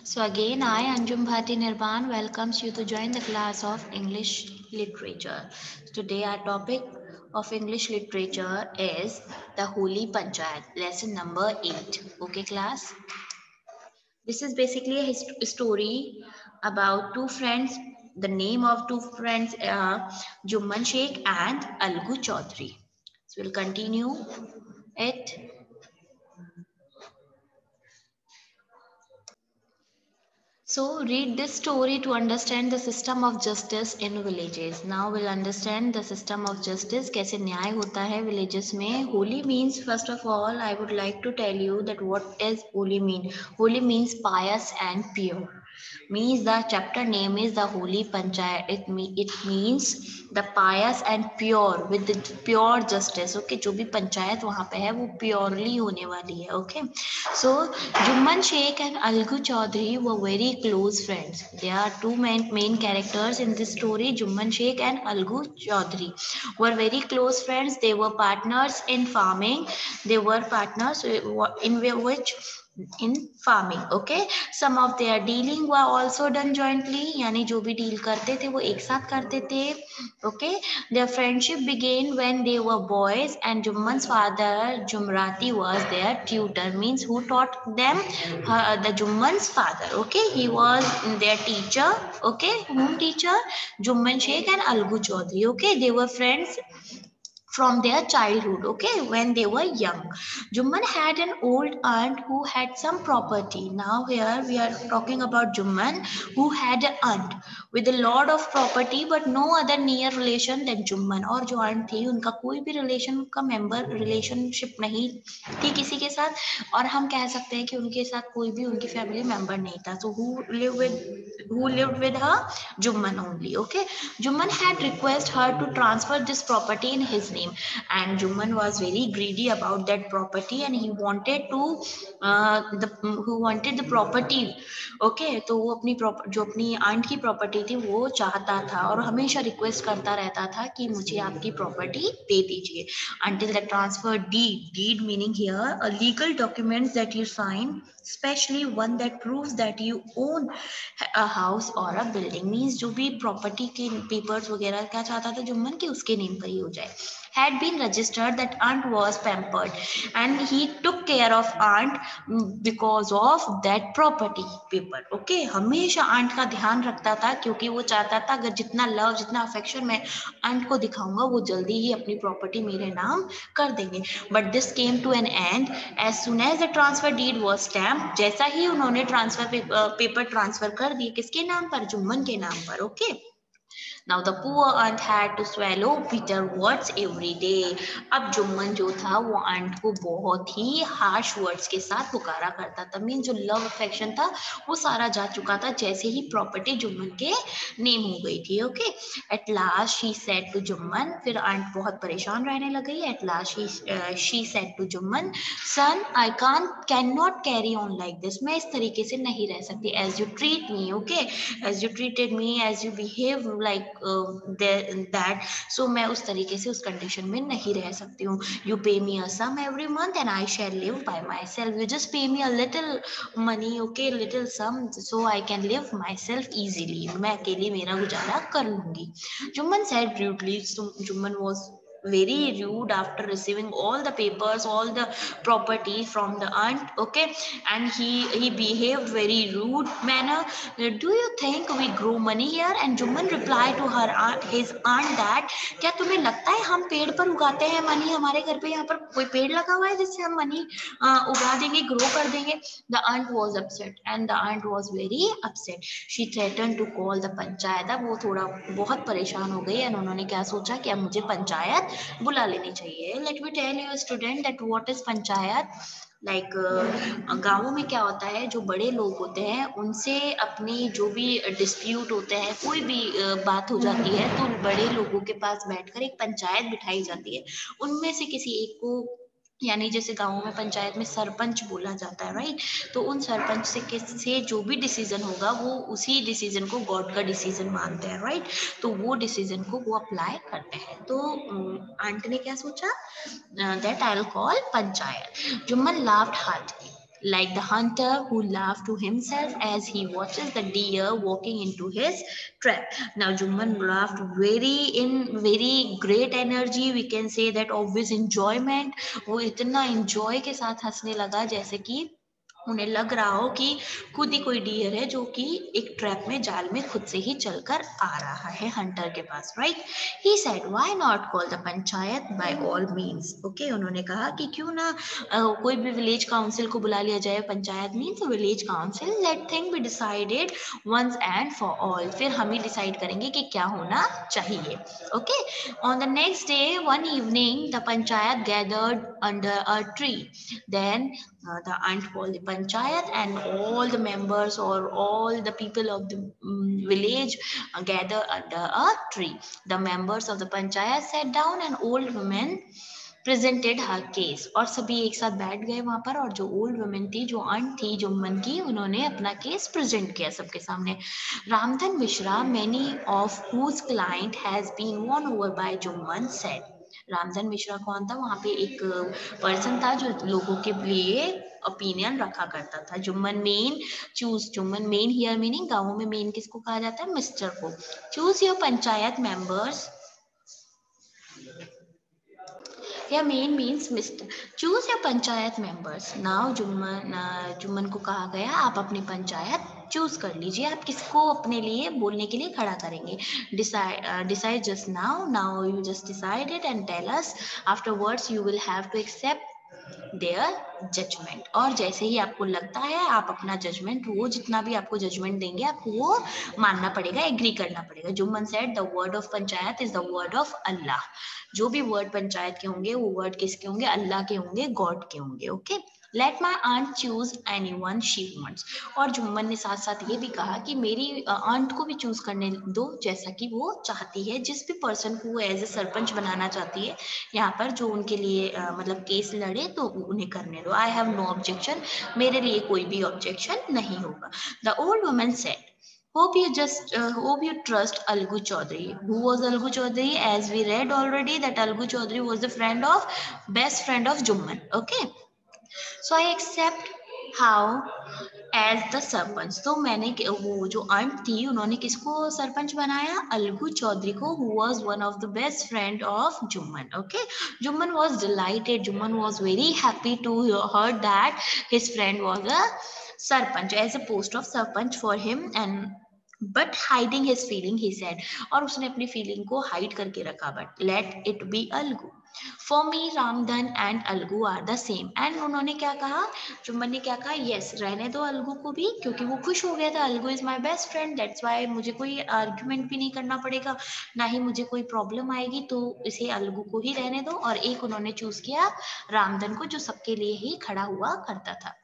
So again, I, Anjum Bhati Nirban, welcomes you to join the class of English Literature. Today our topic of English Literature is the Holy Panchayat, lesson number 8. Okay class? This is basically a story about two friends. The name of two friends are Jumman Sheikh and Algu Chaudhary. So we'll continue it. So read this story to understand the system of justice in villages. Now we'll understand the system of justice. कैसे न्याय होता है villages में. Holy means, first of all, I would like to tell you that what does holy mean. Holy means pious and pure. Means the chapter name is the Holy Panchayat. It means the pious and pure with the pure justice. Okay, जो भी पंचायत वहाँ पे है वो purely होने वाली है. Okay, so Jumman Sheikh and Algu Chaudhary were very close friends. There are two main characters in this story. Jumman Sheikh and Algu Chaudhary were very close friends. They were partners in farming. They were partners in which in farming. Okay, some of their dealing were also done jointly, यानी जो भी deal करते थे वो एक साथ करते थे. Okay, their friendship began when they were boys, and Jumman's father Jumrati was their tutor. Means who taught them? The Jumman's father. Okay, he was their teacher. Okay, whom teacher? Jumman Sheikh and Algu Chaudhary. Okay, they were friends from their childhood. Okay, when they were young. Jumman had an old aunt who had some property. Now here we are talking about Jumman, who had an aunt with a lot of property but no other near relation than Jumman. और जो aunt थी उनका कोई भी relation का member relationship नहीं थी किसी के साथ, और हम कह सकते हैं कि उनके साथ कोई भी उनकी family member नहीं था. So who lived with her? Jumman only. Okay, Jumman had requested her to transfer this property in his name, and Jumman was very greedy about that property, and he wanted to who wanted the property. Okay, तो वो अपनी जो अपनी aunt की property थी वो चाहता था और हमेशा रिक्वेस्ट करता रहता था कि मुझे आपकी प्रॉपर्टी दे दीजिए. Until the transfer deed meaning here a legal document that you sign, especially one that proves that you own a house or a building. Means जो भी प्रॉपर्टी के पेपर्स वगैरह क्या चाहता था जुम्मन कि उसके नेम पर ही हो जाए. Had been registered that aunt was pampered, and he took care of aunt because of that property paper. Okay, हमेशा aunt का ध्यान रखता था क्योंकि वो चाहता था अगर जितना लव जितना अफेक्शन मैं aunt को दिखाऊंगा वो जल्दी ही अपनी प्रॉपर्टी मेरे नाम कर देंगे. But this came to an end as soon as the transfer deed was stamped. जैसा ही उन्होंने ट्रांसफर पेपर ट्रांसफर कर दिए किसके नाम पर? जुम्मन के नाम पर. Okay, Now the poor aunt had to swallow bitter words every day. अब जुम्मन जो था वो आंट को बहुत ही हार्श वर्ड्स के साथ पुकारा करता था. मीन जो लव अफेक्शन था वो सारा जा चुका था जैसे ही प्रॉपर्टी जुम्मन के नेम हो गई थी. Okay, at last she said to Jumman, फिर आंट बहुत परेशान रहने लग गई. At last she said to Jumman, son I can not carry on like this. मैं इस तरीके से नहीं रह सकती. As you treat me, okay, as you treated me, as you behave like that, so मैं उस तरीके से उस कंडीशन में नहीं रह सकती हूँ. You pay me a sum every month and I shall live by myself. You just pay me a little money, okay, little sum, so I can live myself easily. मैं अकेली मेरा गुजारा कर लूंगी. Jumman said rudely. So Jumman was very rude after receiving all the papers, all the property from the aunt. Okay, and he behaved very rude manner. Do you think we grow money here? And Jumman replied to her aunt, his aunt, that क्या तुम्हें लगता है हम पेड़ पर उगाते हैं money? हमारे घर पे यहाँ पर कोई पेड़ लगा हुआ है जिससे हम मनी उगा देंगे, ग्रो कर देंगे? The aunt was upset, and the aunt was very upset. She threatened to call the panchayat. अब वो थोड़ा बहुत परेशान हो गई, और उन्होंने क्या सोचा कि अब मुझे पंचायत बुला लेनी चाहिए. Let me tell you student that what is panchayat. Like गाँवों में क्या होता है, जो बड़े लोग होते हैं उनसे अपनी जो भी डिस्प्यूट होते हैं, कोई भी बात हो जाती है तो बड़े लोगों के पास बैठकर एक पंचायत बिठाई जाती है. उनमें से किसी एक को, यानी जैसे गाँवों में पंचायत में सरपंच बोला जाता है, राइट. तो उन सरपंच से जो भी डिसीजन होगा वो उसी डिसीजन को गॉड का डिसीजन मानते हैं, राइट. तो वो डिसीजन को वो अप्लाई करते हैं. तो आंट ने क्या सोचा, that I will call panchayat. Jumman laughed hardly. like the hunter who laughs to himself as he watches the deer walking into his trap. Now Jumman laughed very great energy, we can say that obvious enjoyment, वो इतना enjoy के साथ हंसने लगा जैसे कि उन्हें लग रहा हो कि खुद ही कोई डियर है जो कि एक ट्रैप में जाल में खुद से ही चलकर आ रहा है हंटर के पास, right. He said why not call the panchayat by all means, okay, उन्होंने कहा कि क्यों ना कोई भी विलेज काउंसिल को बुला लिया जाए, panchayat means village council, let thing be decided once and for all, फिर हम ही डिसाइड करेंगे कि क्या होना चाहिए, okay. On the next day one evening the panchayat gathered under a tree, then the aunt called the panchayat and all the members or all the people of the village gather under a tree. The members of the panchayat sat down and old woman presented her case, और सभी एक साथ बैठ गए वहां पर, और जो ओल्ड वुमेन थी, जो आंट थी जुम्मन की, उन्होंने अपना केस प्रेजेंट किया सबके सामने। Ramdhan Mishra, many of whose client has been won over by Jumman, said, Ramdhan Mishra कौन था? वहां पे एक पर्सन था जो लोगों के लिए ओपिनियन रखा करता था। Jumman main choose, Jumman main here meaning गांवों में मेन किसको कहा जाता है? मिस्टर को। चूज योर पंचायत मेंबर्स, या main means mister, choose your panchayat members. Now Jumman को कहा गया आप अपनी पंचायत चूज कर लीजिए, आप किसको अपने लिए बोलने के लिए खड़ा करेंगे। Decide just now you just decide it and tell us, afterwards you will have to accept their judgment, और जैसे ही आपको लगता है आप अपना जजमेंट, वो जितना भी आपको जजमेंट देंगे आपको वो मानना पड़ेगा, एग्री करना पड़ेगा। Jumman said the word of panchayat is the word of Allah, जो भी वर्ड पंचायत के होंगे वो वर्ड किसके होंगे? अल्लाह के होंगे, गॉड के होंगे, okay. Let my aunt choose any one she wants, और जुम्मन ने साथ साथ ये भी कहा कि मेरी आंट को भी चूज करने दो जैसा कि वो चाहती है, जिस भी पर्सन को वो एज ए सरपंच बनाना चाहती है यहाँ पर, जो उनके लिए मतलब केस लड़े, तो उन्हें करने दो। आई हैव नो ऑब्जेक्शन, मेरे लिए कोई भी ऑब्जेक्शन नहीं होगा। The old woman said, hope you trust Algu Chaudhary. Who was Algu Chaudhary? As we read already that Algu Chaudhary was the best friend of Jumman. Okay. So I accept how as the sarpanch, तो मैंने वो जो aunt थी उन्होंने किसको सरपंच बनाया? अलगू चौधरी को, who was one of the best friend of Jumman, okay. Jumman was delighted, Jumman was very happy to heard that his friend was a sarpanch, as a post of sarpanch for him, and but hiding his feeling he said, और उसने अपनी feeling को hide करके रखा, but let it be Algu, for me Ramdhan and Algu are the same, एंड उन्होंने क्या कहा? जुम्मन ने क्या कहा? यस, रहने दो अलगू को भी, क्योंकि वो खुश हो गया था, Algu is my best friend, that's why मुझे कोई आर्ग्यूमेंट भी नहीं करना पड़ेगा, ना ही मुझे कोई प्रॉब्लम आएगी, तो इसे अलगू को ही रहने दो। और एक उन्होंने चूज किया रामधन को, जो सबके लिए ही खड़ा हुआ करता था।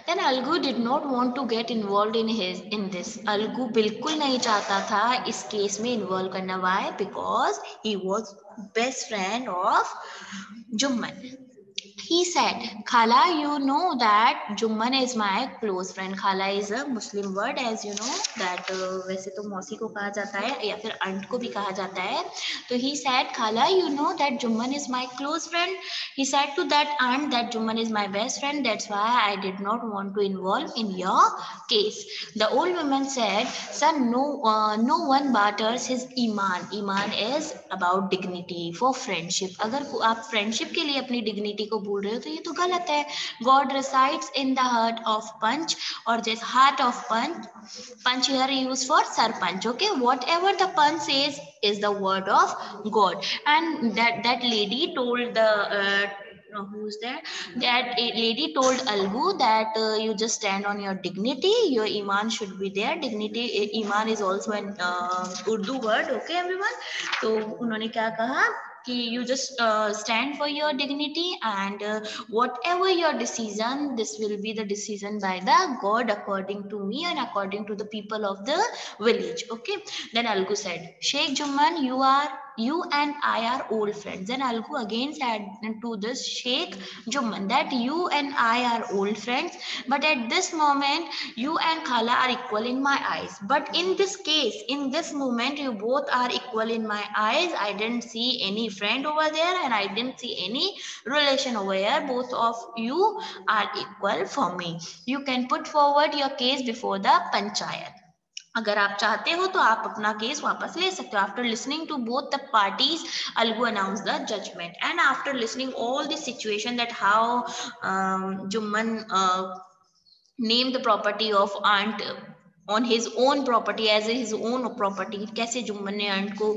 Then Algu did not want to get involved in this. Algu बिल्कुल नहीं चाहता था इस केस में इन्वॉल्व करना। Why? Because he was best friend of Jumman. He said, Khala, you know that Jumman is my close friend. Khala is a Muslim word, as you know that वैसे तो मौसी को कहा जाता है या फिर aunt को भी कहा जाता है। तो he said, Khala, you know that Jumman is my close friend. He said to that aunt that Jumman is my best friend. That's why I did not want to involve in your case. The old woman said, son, no one barters his iman. Iman is about dignity for friendship. अगर आप friendship के लिए अपनी dignity को बोल रहे हो तो ये तो गलत है। God resides in the heart of Panch, और जैसे heart of Panch here used for sarpanch. Okay, whatever the Panch says is the word of God, and that lady told the who's there? That a lady told Algu that you just stand on your dignity. Your iman should be there. Dignity, iman is also an Urdu word. Okay, everyone. तो उन्होंने क्या कहा कि you just stand for your dignity, and whatever your decision, this will be the decision by the God according to me and according to the people of the village. Okay. Then Algu said, Sheikh Jumman, you are you and I are old friends. And Algu again said to this Sheikh Jumman that you and I are old friends, but at this moment you and Khala are equal in my eyes. But in this case, in this moment, you both are equal in my eyes. I didn't see any friend over there and I didn't see any relation over here. Both of you are equal for me. You can put forward your case before the panchayat. अगर आप चाहते हो तो आप अपना case वापस ले सकते हो. After listening to both the parties, Algu announced the judgment, and after listening all the situation that how Jumman named the property of aunt on his own property as his own property, कैसे जुम्मन ने aunt को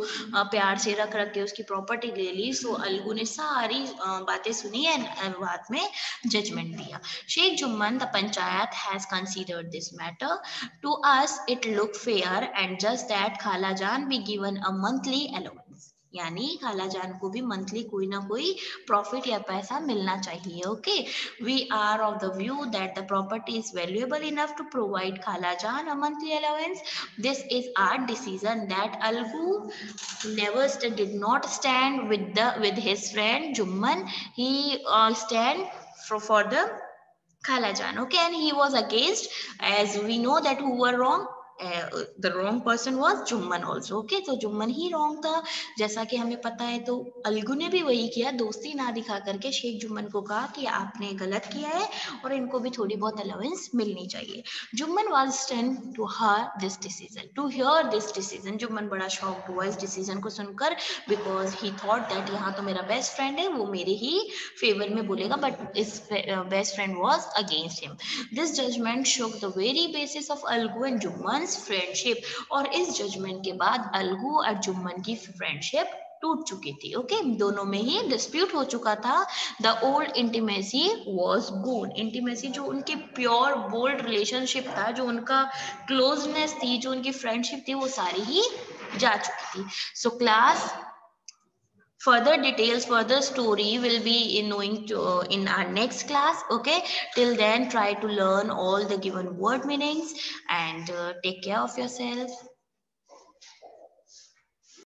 प्यार से रख रख के उसकी property ले ली. सो अलगू ने सारी बातें सुनी एंड बाद में जजमेंट दिया. Sheikh Jumman, the panchayat has considered this matter. To us it look fair and just that khala jaan be given a monthly allowance. यानी खाला जान को भी मंथली कोई ना कोई प्रॉफिट या पैसा मिलना चाहिए. Okay, we are of the view that the property is valuable enough to provide khala jaan a monthly allowance. This is our decision that Algu never did not stand with his friend Jumman. He stand for the Khala Jan. Okay, and he was against, as we know that who were wrong. The wrong person was Jumman also. Okay, तो जुम्मन ही wrong था जैसा कि हमें पता है. तो अलगू ने भी वही किया, दोस्ती ना दिखा करके शेख जुम्मन को कहा कि आपने गलत किया है और इनको भी थोड़ी बहुत अलाउंस मिलनी चाहिए. Jumman was stunned to hear this decision. Jumman बड़ा शॉक्ड हुआ इस डिसीजन को सुनकर, बिकॉज ही थॉट दैट यहाँ तो मेरा बेस्ट फ्रेंड है, वो मेरे ही फेवर में बोलेगा, बट इस best friend was against him. This judgment shook the very basis of Algu and Jumman's friendship. और इस जजमेंट के बाद अलगू और जुम्मन की फ्रेंडशिप टूट चुकी थी. ओके, दोनों में ही डिस्प्यूट हो चुका था. The old intimacy was gone. Intimacy जो उनकी प्योर बोल्ड रिलेशनशिप था, जो उनका क्लोजनेस थी, जो उनकी फ्रेंडशिप थी, वो सारी ही जा चुकी थी. So class, further details, further story will be in knowing in our next class. Okay, till then try to learn all the given word meanings and take care of yourself.